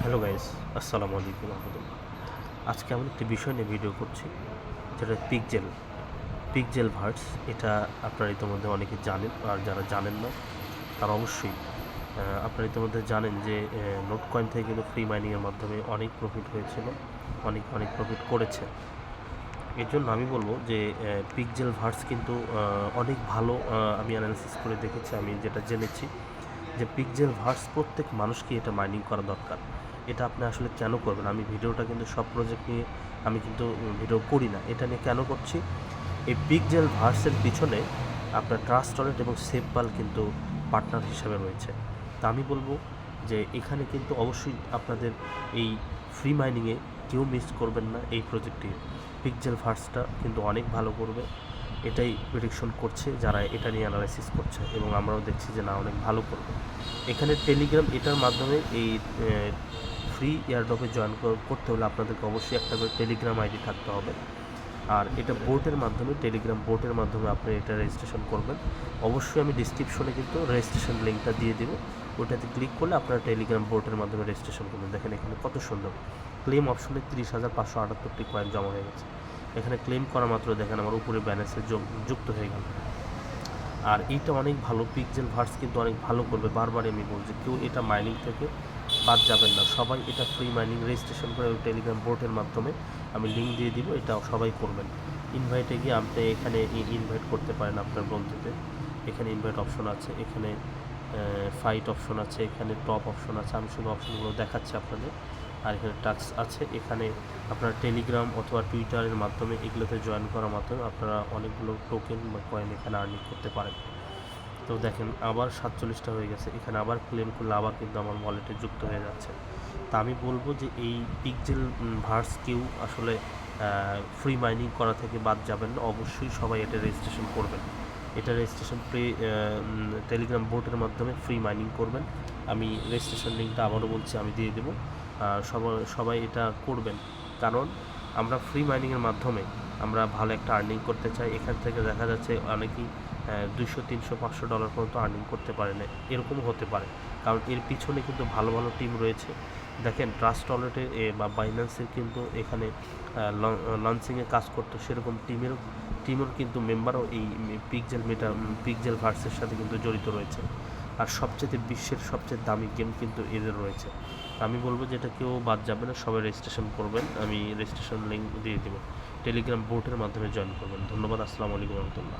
Hello guys, আসসালামু আলাইকুম রহমতুল্লাহ। আজকে আমি একটি বিষয় নিয়ে ভিডিও করছি, যেটা পিকজেল ভার্স। এটা আপনারা ইতিমধ্যে অনেকে জানেন, আর যারা জানেন না তারা অবশ্যই আপনারা ইতিমধ্যে জানেন যে নোট কয়েন থেকে কিন্তু ফ্রি মাইনিংয়ের মাধ্যমে অনেক প্রফিট হয়েছিল, অনেক প্রফিট করেছে। এর জন্য আমি বলবো যে পিকজেল ভার্স কিন্তু অনেক ভালো। আমি অ্যানালিসিস করে দেখেছি, আমি যেটা জেনেছি যে পিকজেল ভার্স প্রত্যেক মানুষকে এটা মাইনিং করা দরকার। এটা আপনি আসলে কেন করবেন? আমি ভিডিওটা কিন্তু সব প্রজেক্ট নিয়ে আমি কিন্তু ভিডিও করি না, এটা নিয়ে কেন করছি। এই পিকজেল ভার্সের পিছনে আপনার ট্রাস্ট ওয়ালেট এবং সেফপাল কিন্তু পার্টনার হিসাবে রয়েছে। তা আমি বলবো যে এখানে কিন্তু অবশ্যই আপনাদের এই ফ্রি মাইনিংয়ে কেউ মিস করবেন না। এই প্রজেক্টটি পিকজেল ভার্সটা কিন্তু অনেক ভালো করবে, এটাই প্রেডিকশন করছে যারা এটা নিয়ে অ্যানালাইসিস করছে, এবং আমরাও দেখছি যে না, অনেক ভালো করবে। এখানে টেলিগ্রাম, এটার মাধ্যমে এই ফ্রি এয়ারড্রপে জয়েন করতে হলে আপনাদেরকে অবশ্যই একটা করে টেলিগ্রাম আইডি থাকতে হবে। আর এটা বোটের মাধ্যমে, টেলিগ্রাম বোটের মাধ্যমে আপনি এটা রেজিস্ট্রেশন করবেন। অবশ্যই আমি ডিসক্রিপশনে কিন্তু রেজিস্ট্রেশন লিঙ্কটা দিয়ে দেবো, ওটাতে ক্লিক করলে আপনারা টেলিগ্রাম বোটের মাধ্যমে রেজিস্ট্রেশন করবেন। দেখেন এখানে কত সুন্দর ক্লেম অপশনে 30,578টি কয়েন জমা হয়ে গেছে। এখানে ক্লেম করা মাত্র দেখেন আমার উপরে ব্যালেন্সে যুক্ত হয়ে গেল। আর এইটা অনেক ভালো, পিকজেল ভার্স কিন্তু অনেক ভালো করবে। বারবারই আমি বলছি, কেউ এটা মাইনিং থেকে বাদ যাবেন না, সবাই এটা ফ্রি মাইনিং রেজিস্ট্রেশন করে ওই টেলিগ্রাম বোর্ডের মাধ্যমে আমি লিঙ্ক দিয়ে দিব, এটা সবাই করবেন। ইনভাইটে গিয়ে আপনি এখানে ইনভাইট করতে পারেন আপনার বন্ধুদের। এখানে ইনভাইট অপশন আছে, এখানে ফাইট অপশন আছে, এখানে টপ অপশন আছে। আমি শুধু অপশনগুলো দেখাচ্ছি আপনাদের। আর এখানে টাস্ক আছে, এখানে আপনার টেলিগ্রাম অথবা টুইটারের মাধ্যমে এগুলোতে জয়েন করার মাধ্যমে আপনারা অনেকগুলো টোকেন বা কয়েন এখানে আর্নিং করতে পারেন। তো দেখেন আবার 47টা হয়ে গেছে, এখানে আবার ক্লেম করলে আবার কিন্তু আমার ওয়ালেটে যুক্ত হয়ে যাচ্ছে। তা আমি বলবো যে এই পিকজেল ভার্স কেউ আসলে ফ্রি মাইনিং করা থেকে বাদ যাবেন না, অবশ্যই সবাই এটা রেজিস্ট্রেশন করবেন। এটা রেজিস্ট্রেশন টেলিগ্রাম বোটের মাধ্যমে ফ্রি মাইনিং করবেন। আমি রেজিস্ট্রেশন লিঙ্কটা আবারও বলছি, আমি দিয়ে দেবো। সবাই এটা করবেন, কারণ আমরা ফ্রি মাইনিংয়ের মাধ্যমে আমরা ভালো একটা আর্নিং করতে চাই। এখান থেকে দেখা যাচ্ছে অনেকেই 200, 300, $500 পর্যন্ত আর্নিং করতে পারে না, এরকমও হতে পারে। কারণ এর পিছনে কিন্তু ভালো ভালো টিম রয়েছে। দেখেন ট্রাস্ট ওয়ালেটে বা বাইন্যান্সের কিন্তু এখানে লঞ্চিংয়ে কাজ করতো, সেরকম টিমের কিন্তু মেম্বারও এই পিকজেল ভার্সের সাথে কিন্তু জড়িত রয়েছে। আর বিশ্বের সবচেয়ে দামি গেম কিন্তু এদের রয়েছে। আমি বলবো যে এটা কেউ বাদ যাবে না, সবাই রেজিস্ট্রেশন করবেন। আমি রেজিস্ট্রেশন লিঙ্ক দিয়ে দেবো, টেলিগ্রাম বোটের মাধ্যমে জয়েন করবেন। ধন্যবাদ, আসসালামু আলাইকুম রহমতুল্লাহ।